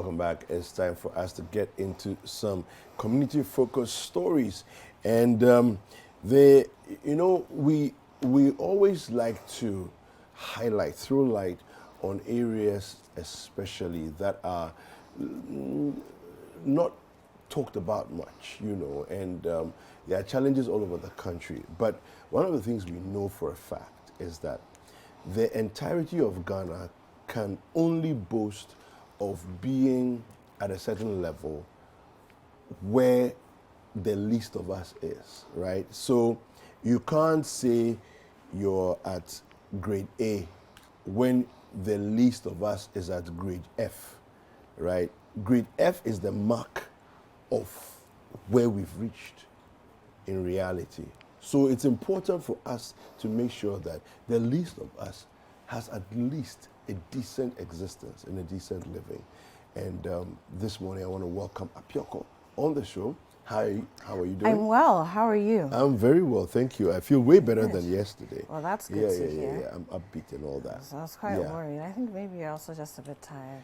welcome back. It's time for us to get into some community-focused stories. And we always like to throw light on areas especially that are not talked about much, and there are challenges all over the country. But one of the things we know for a fact is that the entirety of Ghana can only boast of being at a certain level where the least of us is, right? So you can't say you're at grade A when the least of us is at grade F, right? Grade F is the mark of where we've reached in reality. So it's important for us to make sure that the least of us has at least a decent existence and a decent living. And this morning I want to welcome Apioko on the show. Hi, how are you doing? I'm well. How are you? I'm very well, thank you. I feel way better than yesterday. Well, that's good to hear. Yeah, I'm upbeat and all that. So I was quite worried. I think maybe you're also just a bit tired.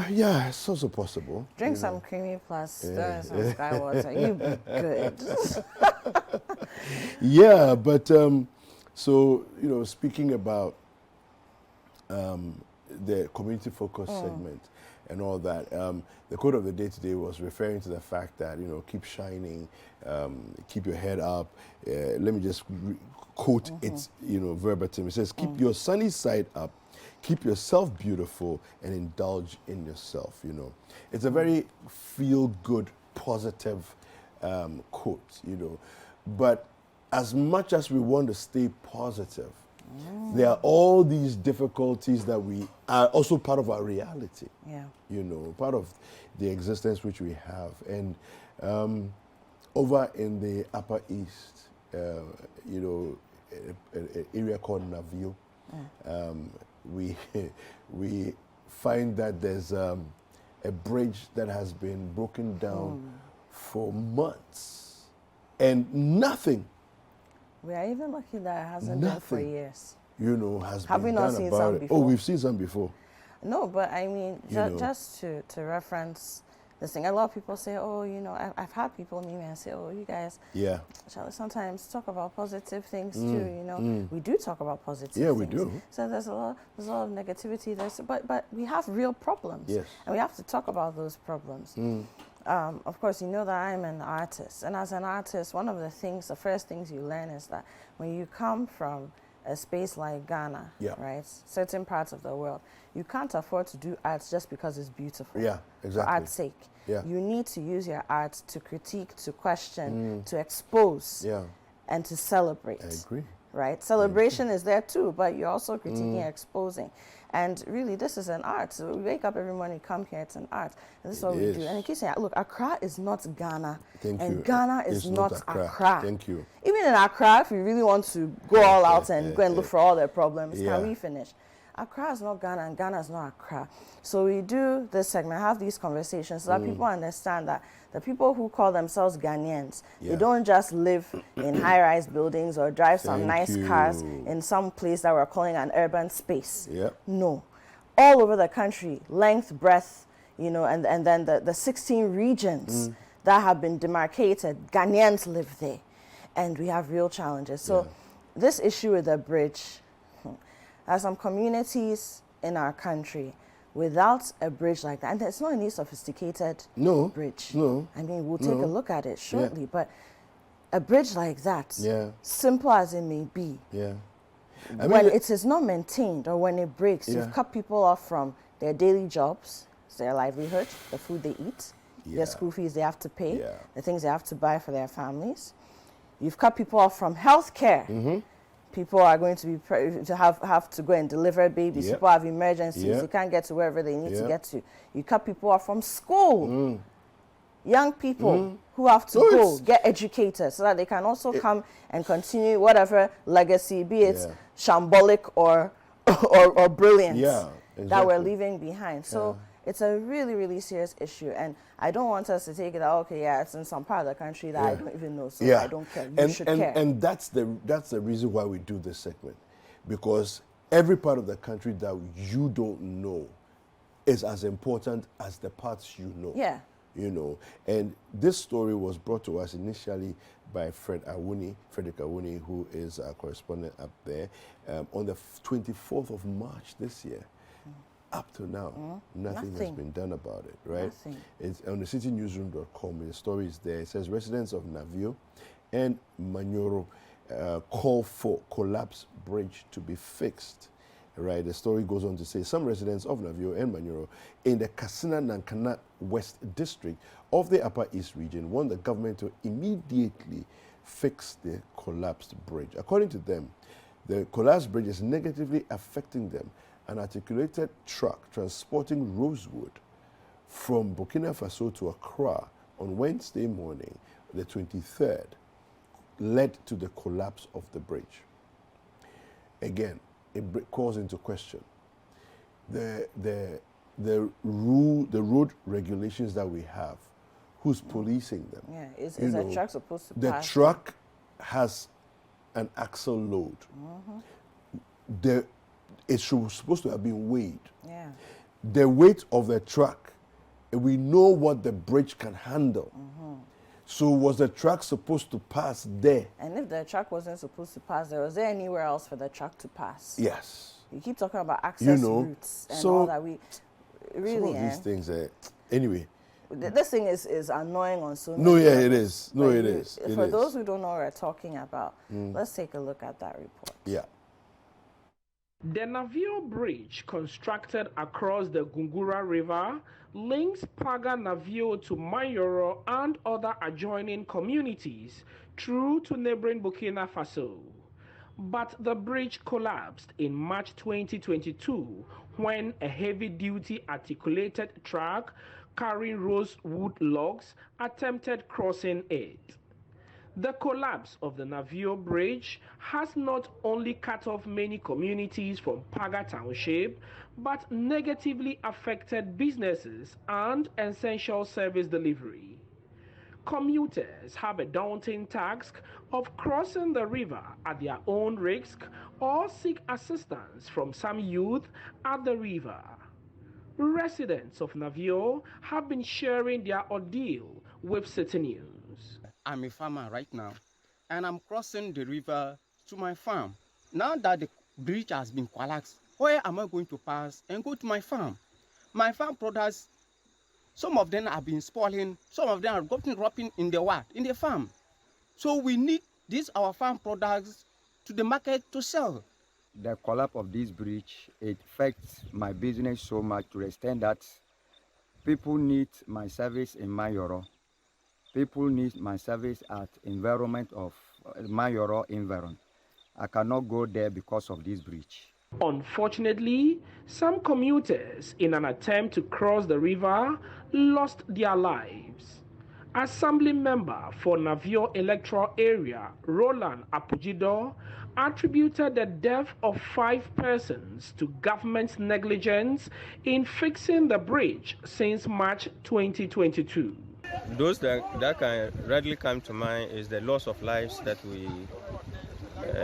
Yeah, it's also possible. Drink some creamy plus stir some sky water. You be good. Yeah, but so speaking about the community focus segment and all that, the quote of the day today was referring to the fact that keep shining, keep your head up. Let me just quote it, verbatim. It says, "Keep your sunny side up. Keep yourself beautiful and indulge in yourself." It's a very feel-good, positive quote. But as much as we want to stay positive, there are all these difficulties that we are also part of our reality. Yeah. Part of the existence which we have. And over in the Upper East, an area called Navio, we find that there's a bridge that has been broken down for months and nothing. We are even lucky that it hasn't been for years. Have we not seen some before? Oh, we've seen some before. No, but I mean, just to reference this thing, a lot of people say, oh, I've had people meet me and say, oh, you guys, shall we sometimes talk about positive things too, We do talk about positive things. Yeah, we do. So there's a lot of negativity there, but we have real problems. Yes. And we have to talk about those problems. Of course, that I'm an artist. And as an artist, one of the first things you learn is that when you come from a space like Ghana, right, certain parts of the world, you can't afford to do art just because it's beautiful. Yeah, exactly. For art's sake. Yeah. You need to use your art to critique, to question, to expose, and to celebrate. I agree. Right? Celebration is there too, but you're also critiquing, exposing. And really, this is an art. So we wake up every morning, come here, it's an art. And this is what we do. And I keep saying, look, Accra is not Ghana. Thank and you. Ghana is not Accra. Thank you. Even in Accra, if we really want to go all out and go and look for all their problems, can we finish? Accra is not Ghana and Ghana is not Accra. So we do this segment, have these conversations so that people understand that the people who call themselves Ghanaians, they don't just live in high-rise buildings or drive some nice cars in some place that we're calling an urban space. No. All over the country, length, breadth, and then the 16 regions that have been demarcated, Ghanaians live there. And we have real challenges. So this issue with the bridge, there are some communities in our country without a bridge like that, and it's not any sophisticated bridge. No. I mean, we'll take a look at it shortly, but a bridge like that, simple as it may be, when it is not maintained or when it breaks, you've cut people off from their daily jobs, their livelihood, the food they eat, their school fees they have to pay, the things they have to buy for their families. You've cut people off from health care. People are going to be have to go and deliver babies. People have emergencies. They can't get to wherever they need to get to. You cut people off from school. Young people who have to go get educated so that they can also come and continue whatever legacy, be it shambolic or brilliant, that we're leaving behind. So it's a really, really serious issue, and I don't want us to take it out, it's in some part of the country that I don't even know, so I don't care. You should care. And that's the reason why we do this segment, because every part of the country that you don't know is as important as the parts you know. Yeah. You know, and this story was brought to us initially by Frederick Awuni, who is a correspondent up there, on the 24th of March this year. Up to now, nothing has been done about it, right? Nothing. It's on the citynewsroom.com. The story is there. It says residents of Navio and Manyoro call for collapsed bridge to be fixed. Right, the story goes on to say some residents of Navio and Manyoro in the Kasina-Nankana West District of the Upper East region want the government to immediately fix the collapsed bridge. According to them, the collapsed bridge is negatively affecting them. An articulated truck transporting rosewood from Burkina Faso to Accra on Wednesday morning, the 23rd, led to the collapse of the bridge. Again, it calls into question the road regulations that we have. Who's policing them? Yeah, is a truck supposed to the pass? The truck has an axle load. It's supposed to have been weighed. Yeah. The weight of the truck, we know what the bridge can handle. So was the truck supposed to pass there? And if the truck wasn't supposed to pass there, was there anywhere else for the truck to pass? Yes. You keep talking about access routes and all that. We really, some of these things. Anyway. This thing is annoying on so many levels. It is. No, it is. For those who don't know what we're talking about, let's take a look at that report. Yeah. The Navio Bridge, constructed across the Gungura River, links Paga Navio to Mayoro and other adjoining communities through to neighboring Burkina Faso. But the bridge collapsed in March 2022 when a heavy-duty articulated truck carrying rosewood logs attempted crossing it. The collapse of the Navio Bridge has not only cut off many communities from Paga Township, but negatively affected businesses and essential service delivery. Commuters have a daunting task of crossing the river at their own risk or seek assistance from some youth at the river. Residents of Navio have been sharing their ordeal with Citi News. I'm a farmer right now, and I'm crossing the river to my farm. Now that the bridge has been collapsed, where am I going to pass and go to my farm? My farm products, some of them have been spoiling, some of them are gotten rotten in the farm. So we need our farm products to the market to sell. The collapse of this bridge, it affects my business so much to the extent that people need my service in Mayoro. People need my service at environment of Mayoro environment. I cannot go there because of this bridge. Unfortunately, some commuters, in an attempt to cross the river, lost their lives. Assembly member for Navio electoral area, Roland Apujido, attributed the death of 5 persons to government's negligence in fixing the bridge since March 2022. Those that can readily come to mind is the loss of lives that we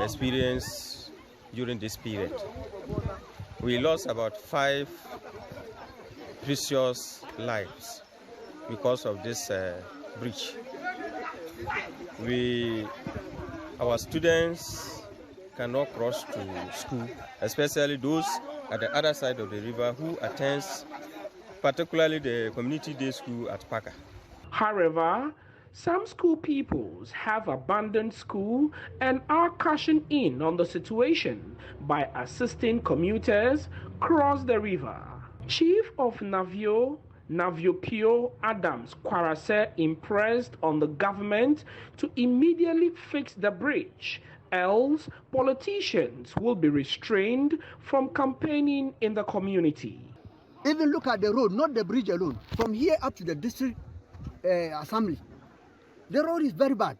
experience during this period. We lost about 5 precious lives because of this bridge. Our students cannot cross to school, especially those at the other side of the river who attends particularly the community day school at Paga. However, some school pupils have abandoned school and are cashing in on the situation by assisting commuters cross the river. Chief of Navio Pio Adams Kwarase impressed on the government to immediately fix the bridge, else politicians will be restrained from campaigning in the community. Even look at the road, not the bridge alone. From here up to the district assembly, the road is very bad.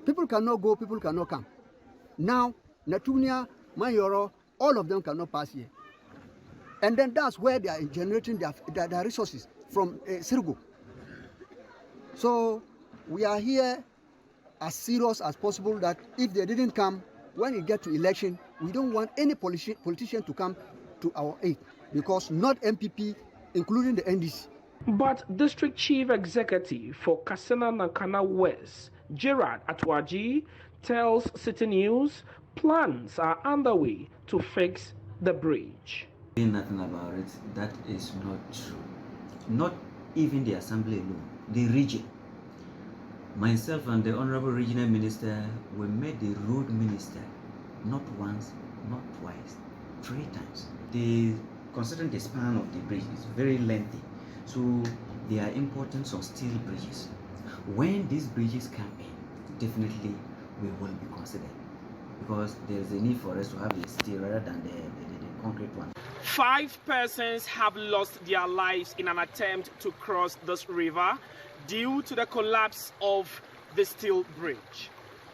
People cannot go, people cannot come. Now, Natunia, Mayoro, all of them cannot pass here. And then that's where they are generating their resources from Sirgo. So we are here as serious as possible that if they didn't come, when we get to election, we don't want any politician to come to our aid. because not MPP, including the NDC. But District Chief Executive for Kassena Nankana West, Gerard Atwaji, tells Citi News plans are underway to fix the bridge. Nothing about it, that is not true. Not even the assembly alone, the region. Myself and the Honorable Regional Minister, we met the road minister not once, not twice, 3 times. Considering the span of the bridge is very lengthy, so they are important some steel bridges. When these bridges come in, definitely we will be considered, because there is a need for us to have a steel rather than the concrete one. 5 persons have lost their lives in an attempt to cross this river due to the collapse of the steel bridge.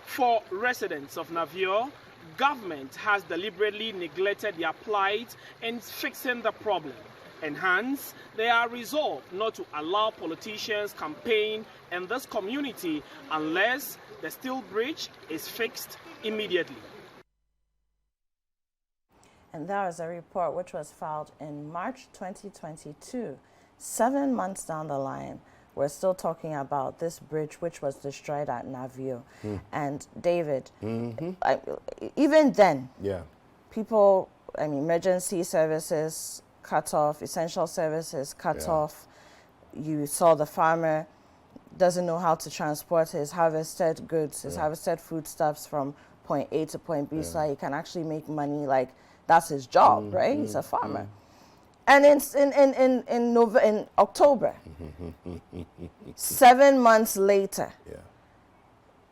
For residents of Navio, government has deliberately neglected their plight in fixing the problem, and hence they are resolved not to allow politicians campaign in this community unless the steel bridge is fixed immediately. And that was a report which was filed in March 2022. 7 months down the line, we're still talking about this bridge which was destroyed at Navio. And David, even then, people, emergency services cut off, essential services cut off. You saw the farmer doesn't know how to transport his harvested goods, his harvested foodstuffs from point A to point B so that he can actually make money. Like, that's his job, right? He's a farmer. And in October, 7 months later,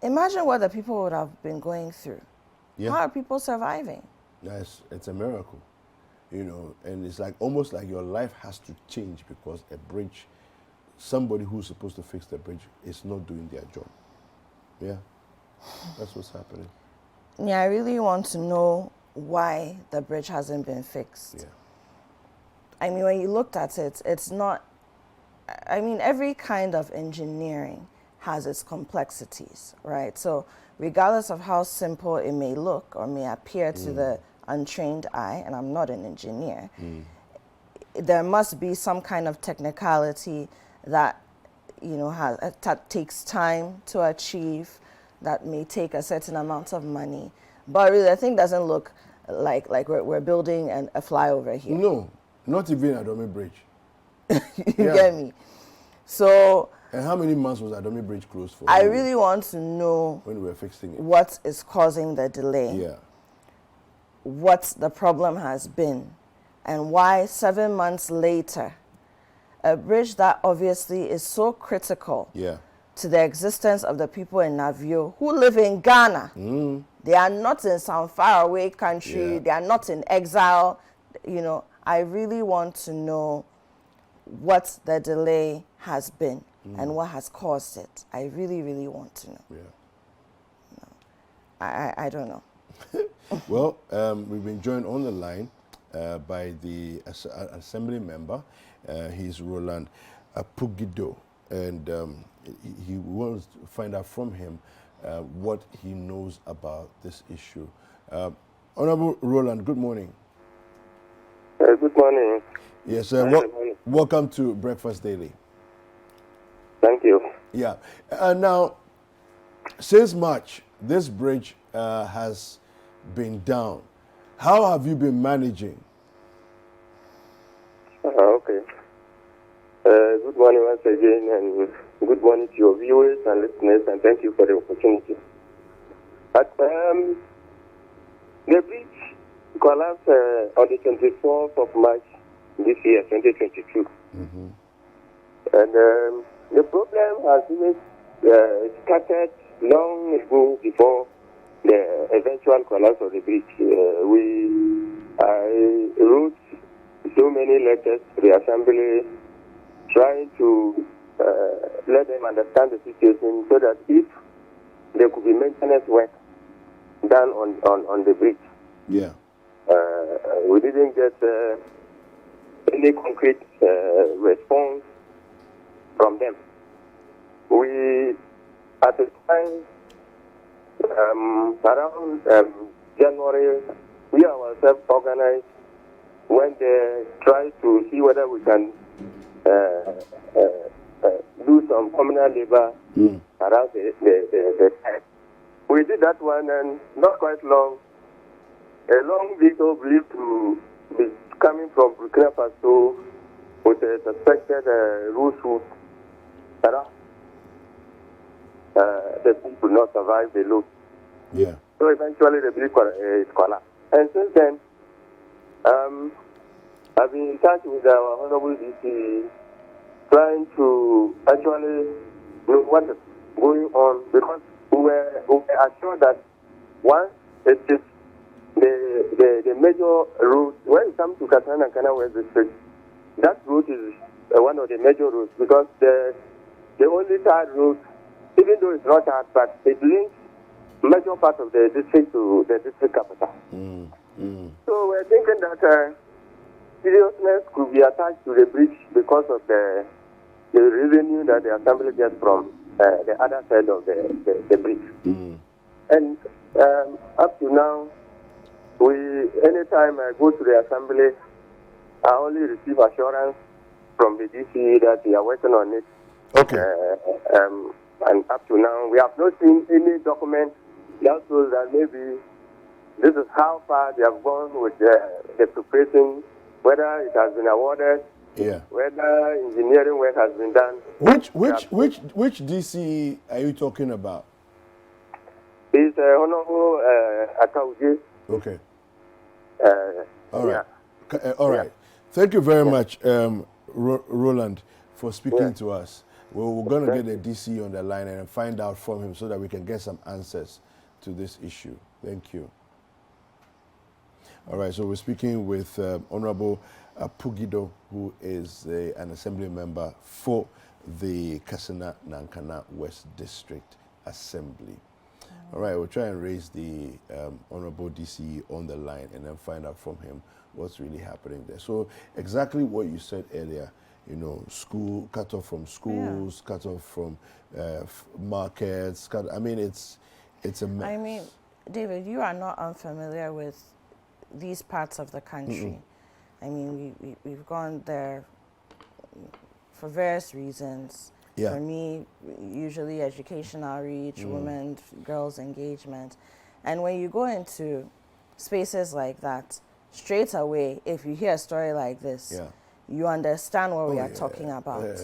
imagine what the people would have been going through. How are people surviving? It's a miracle, and it's like almost like your life has to change because a bridge, somebody who's supposed to fix the bridge is not doing their job. That's what's happening. I really want to know why the bridge hasn't been fixed. When you looked at it, it's not, every kind of engineering has its complexities, right? So regardless of how simple it may look or may appear to the untrained eye, and I'm not an engineer, there must be some kind of technicality that, that takes time to achieve, that may take a certain amount of money. But really, the thing doesn't look like we're building a flyover here. No, not even Adomi Bridge. You get me? So. And how many months was Adomi Bridge closed for? I really want to know when we were fixing it. What is causing the delay? What the problem has been, and why 7 months later, a bridge that obviously is so critical to the existence of the people in Navio who live in Ghana. They are not in some faraway country. They are not in exile. I really want to know what the delay has been and what has caused it. I really, really want to know. I don't know. Well, we've been joined on the line by the assembly member. He's Roland Pugido, and he wants to find out from him what he knows about this issue. Honorable Roland, good morning. Good morning. Yes, sir. Welcome to Breakfast Daily. Thank you. Now, since March, this bridge has been down. How have you been managing? Okay. Good morning once again, and good morning to your viewers and listeners, and thank you for the opportunity. But the bridge collapsed on the 24th of March this year, 2022. And the problem has been started long ago before the eventual collapse of the bridge. I wrote so many letters to the assembly trying to let them understand the situation so that if there could be maintenance work done on the bridge. We didn't get any concrete response from them. We, at the time, around January, we ourselves organized went there, tried to see whether we can do some communal labor around the site. We did that one, and not quite long, a long vehicle believed to be coming from Burkina Faso with a suspected rose shoot around. The people could not survive the load. Yeah. So eventually the vehicle collapsed. And since then, I've been in touch with our Honorable DC, trying to actually know what is going on, because we were assured that once it is the major road, when it comes to Katsina and Kana West District, that road is one of the major roads, because the only third road, even though it's not hard, but it links major part of the district to the district capital. So we're thinking that seriousness could be attached to the bridge because of the revenue that the assembly gets from the other side of the bridge. And up to now, anytime I go to the assembly, I only receive assurance from the DC that they are working on it. Okay. And up to now, we have not seen any document that shows that maybe this is how far they have gone with the preparation, whether it has been awarded, whether engineering work has been done. Which DC are you talking about? It's Honorable Akauji. Okay. All right. Yeah. All right. Thank you very much, Roland, for speaking to us. We're going to get the DC on the line and find out from him so that we can get some answers to this issue. Thank you. All right, so we're speaking with Honorable Pugido, who is an assembly member for the Katsina Nankana West District Assembly. All right, we'll try and raise the Honorable DC on the line and then find out from him what's really happening there. So exactly what you said earlier, you know, cut off from schools, cut off from markets. I mean, it's a mess. I mean, David, you are not unfamiliar with these parts of the country. I mean, we've gone there for various reasons. Yeah. For me, usually educational reach, women, girls engagement. And when you go into spaces like that, straight away, if you hear a story like this, you understand what we are talking about.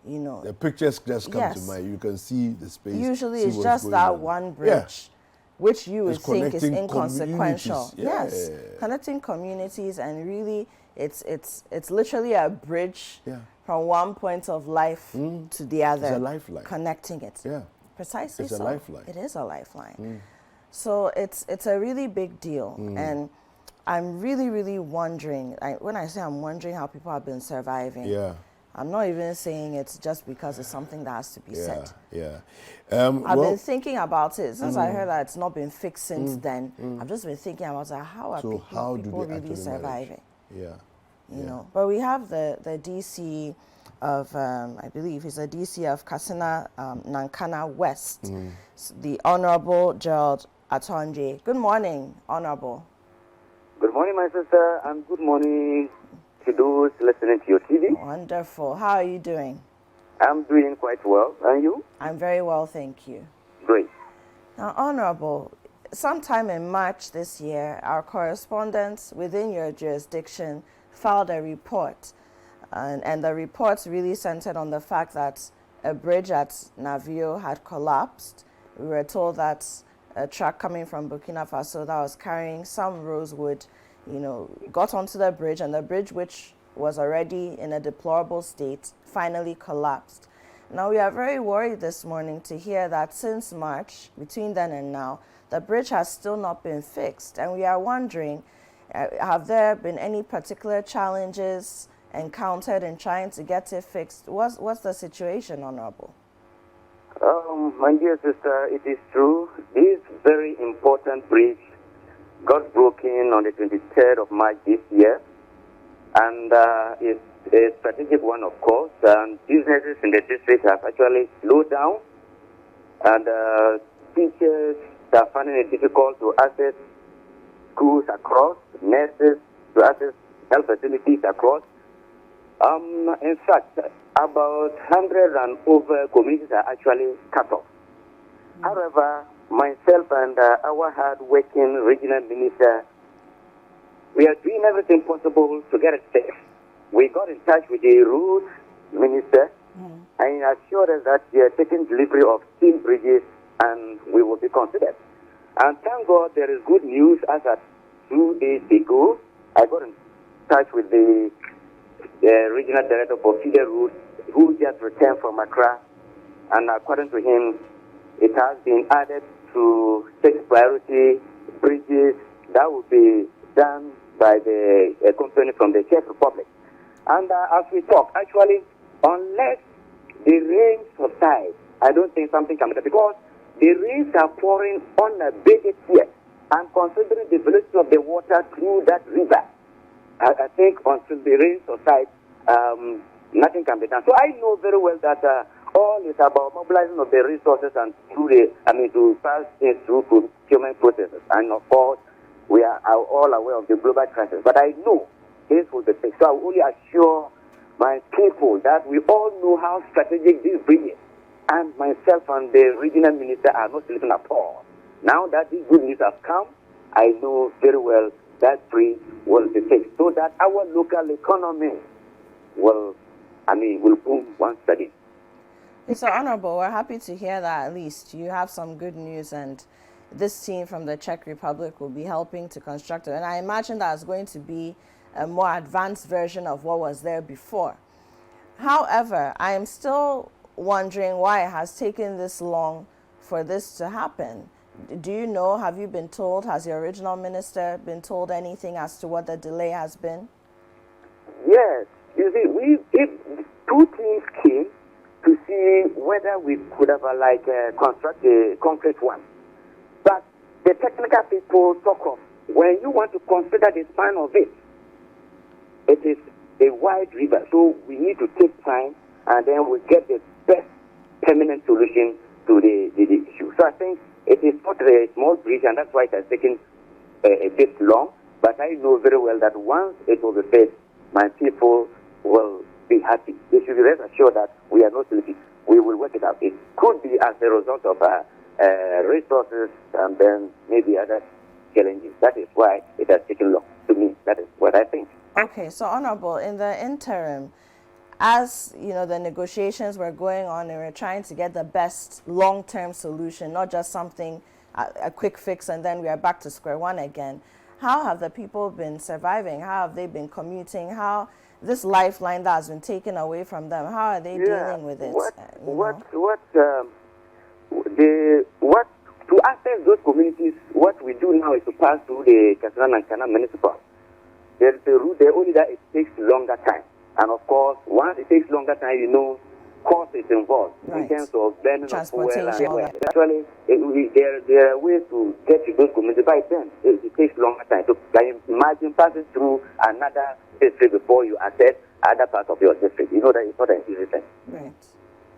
You know, the pictures just come to mind. You can see the space. Usually it's just that one bridge, which you would think is inconsequential. Yes, connecting communities, and really, it's literally a bridge from one point of life to the other. It's a lifeline. Connecting it. Yeah, precisely. It's a lifeline. It is a lifeline. So it's a really big deal, and I'm really wondering. When I say I'm wondering how people have been surviving. I'm not even saying it's just because it's something that has to be said. I've been thinking about it since I heard that it's not been fixed since then. I've just been thinking about how are people really surviving? You know. But we have the DC of I believe he's a DC of Katsina Nankana West, the Honorable Gerald Atonje. Good morning, Honorable. Good morning, my sister, and good morning to those listening to your TV. Wonderful. How are you doing? I'm doing quite well. And you? I'm very well, thank you. Great. Now, Honorable, sometime in March this year, our correspondents within your jurisdiction filed a report. And the report really centered on the fact that a bridge at Navio had collapsed. We were told that a truck coming from Burkina Faso that was carrying some rosewood, you know, got onto the bridge, and the bridge, which was already in a deplorable state, finally collapsed. Now, we are very worried this morning to hear that since March, between then and now, the bridge has still not been fixed. And we are wondering, have there been any particular challenges encountered in trying to get it fixed? What's the situation, Honorable? My dear sister, it is true. This very important bridge got broken on the 23rd of March this year, and it's a strategic one, of course, and businesses in the district have actually slowed down, and teachers are finding it difficult to access schools across, nurses to access health facilities across. In fact, about 100 and over communities are actually cut off. However, myself and our hard-working regional minister, we are doing everything possible to get it fixed. We got in touch with the road minister and he assured us that we are taking delivery of steel bridges and we will be considered. And thank God there is good news as at 2 days ago. I got in touch with the regional director for feeder routes who just returned from Accra, and according to him, it has been added to 6 priority bridges that will be done by the company from the Czech Republic. And as we talk, actually, unless the rain subsides, I don't think something can be done because the rains are pouring unabated here. And considering the velocity of the water through that river, I think until the rain subsides, nothing can be done. So I know very well that all is about mobilizing of the resources and to pass things through procurement processes. And of course, we are all aware of the global crisis. But I know this will be fixed. So I will only assure my people that we all know how strategic this bridge is. And myself and the regional minister are not sleeping at all. Now that this good news has come, I know very well that bridge will be fixed so that our local economy will boom once again. It's so honorable. We're happy to hear that at least you have some good news, and this team from the Czech Republic will be helping to construct it. And I imagine that's going to be a more advanced version of what was there before. However, I am still wondering why it has taken this long for this to happen. Do you know, have you been told, has your original minister been told anything as to what the delay has been? Yes. You see, two teams came to see whether we could have construct a concrete one. But the technical people talk of, when you want to consider the span of it, it is a wide river, so we need to take time and then we get the best permanent solution to the issue. So I think it is not a small bridge, and that's why it has taken a bit long. But I know very well that once it will be fixed, my people will be happy. They should be rest assured that we are not sleeping. We will work it out. It could be as a result of resources and then maybe other challenges. That is why it has taken long. To me, that is what I think. Okay, so Honorable, in the interim, as you know, the negotiations were going on and we're trying to get the best long-term solution, not just something, a quick fix, and then we are back to square one again. How have the people been surviving? How have they been commuting? How this lifeline that has been taken away from them, how are they dealing with it? To access those communities, what we do now is to pass through the Kasran and Kana municipal. There is a route there, only that it takes longer time. And of course, once it takes longer time, you know, cost is involved in terms of burning of fuel and actually, there are ways to get to those communities. By then, it takes longer time. So can you imagine passing through another district before you access other parts of your district? You know that it's not an easy thing. Right.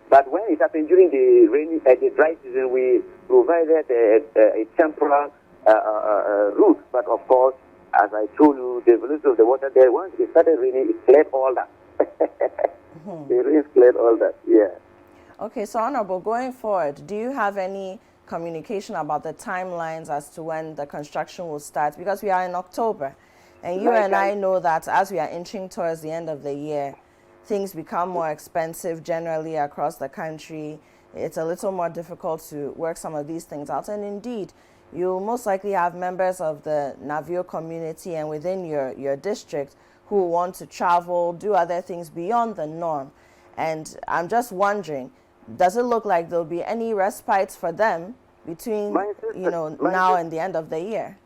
But when it happened during the dry season, we provided a temporary route. But of course, as I told you, the velocity of the water there, once it started raining, it cleared all that. The rain cleared all that, yeah. Okay, so Honorable, going forward, do you have any communication about the timelines as to when the construction will start? Because we are in October, and you and I know that as we are inching towards the end of the year, things become more expensive generally across the country. It's a little more difficult to work some of these things out. And indeed, you most likely have members of the Navio community and within your district who want to travel, do other things beyond the norm. And I'm just wondering, does it look like there'll be any respites for them between now and the end of the year?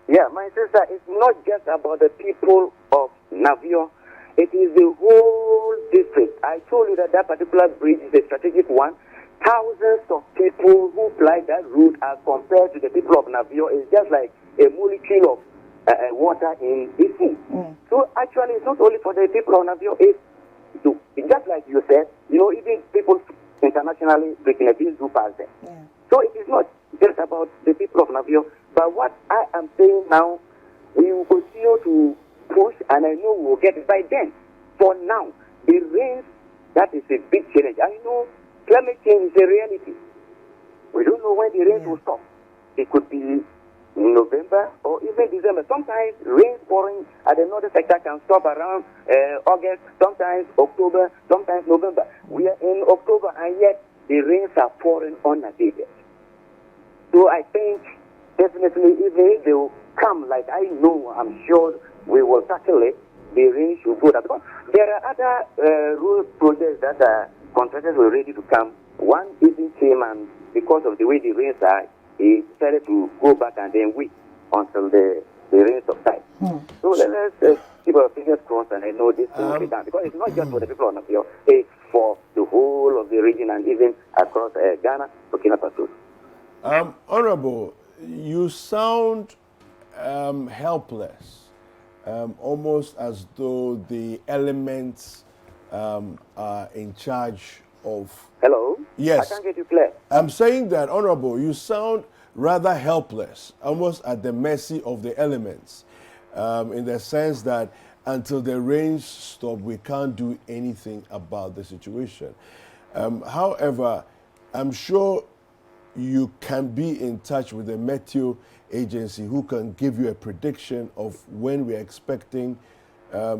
Yeah, my sister, it's not just about the people of Navio. It is the whole district. I told you that that particular bridge is a strategic one. Thousands of people who fly that route as compared to the people of Navio is just like a molecule of water in the sea. So actually, it's not only for the people of Navio. It's just like you said, you know, even people internationally, Burkinabes do pass there. Yeah. So it is not just about the people of Navio. But what I am saying now, we will continue to push, and I know we'll get it by then. For now, the rains, that is a big challenge. I know climate change is a reality. We don't know when the rains will stop. It could be November or even December. Sometimes rain pouring at the northern sector can stop around August, sometimes October, sometimes November. We are in October and yet the rains are pouring unabated. So I think definitely even if they will come, like I know, I'm sure we will tackle it, the rain should go down. Because there are other road projects that contractors were ready to come. One even came, and because of the way the rains are, he decided to go back and then wait until the rain subsides. So let's keep our fingers crossed, and I know this will be done. Because it's not just for the people of Navio, it's for the whole of the region and even across Ghana, Burkina Faso. Honorable, you sound helpless, almost as though the elements are in charge of... Hello? Yes. I can't get you clear. I'm saying that, Honorable, you sound rather helpless, almost at the mercy of the elements, in the sense that until the rains stop, we can't do anything about the situation. However, I'm sure you can be in touch with the Meteo agency who can give you a prediction of when we're expecting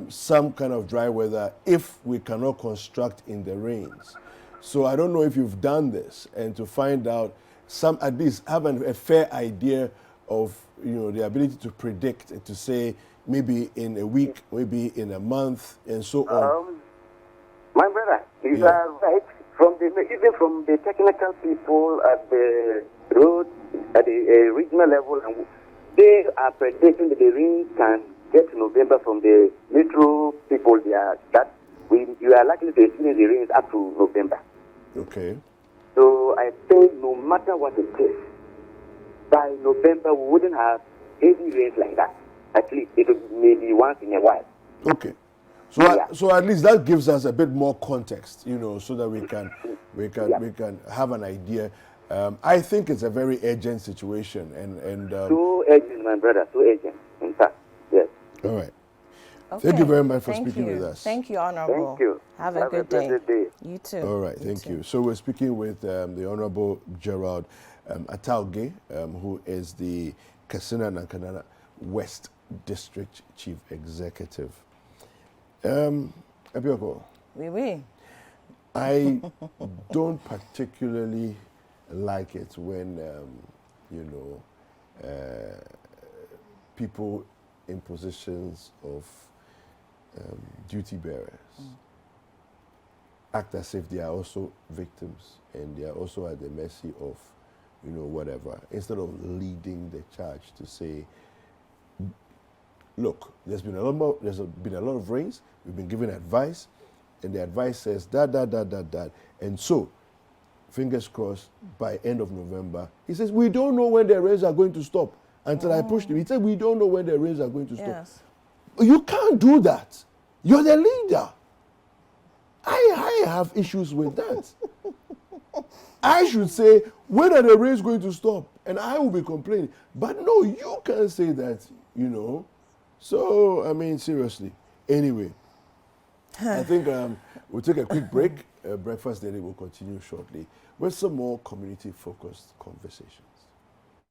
some kind of dry weather if we cannot construct in the rains. So I don't know if you've done this, and to find out some, at least have a fair idea of, you know, the ability to predict and to say maybe in a week, maybe in a month, and so on. My brother, you are right. Even from the technical people at the road, at the regional level, and they are predicting that the rain can get to November. From the metro people, you are likely to experience the rains up to November. Okay. So I think no matter what it is, by November we wouldn't have heavy rains like that. At least it would maybe once in a while. Okay. So at least that gives us a bit more context, you know, so that we can have an idea. I think it's a very urgent situation, and too urgent, my brother, too urgent. In fact, yes. All right. Okay. Thank you very much for speaking with us. Thank you, Honorable. Thank you. Have a good day. You too. All right, thank you. So we're speaking with the Honorable Gerald Atauge, who is the Kasina Nankanana West District Chief Executive. Abioko. Oui. I don't particularly like it when, people in positions of duty bearers act as if they are also victims and they are also at the mercy of, whatever, instead of leading the charge to say, look, there's been a lot of rains, we've been given advice, and the advice says that. And so, fingers crossed, by end of November, he says, we don't know when the rains are going to stop. Until I pushed him, he said, we don't know when the rains are going to stop. You can't do that. You're the leader. I have issues with that. I should say, when are the rains going to stop? And I will be complaining. But no, you can't say that, So, I mean, seriously. Anyway, I think we'll take a quick break. Breakfast Daily will continue shortly with some more community-focused conversation.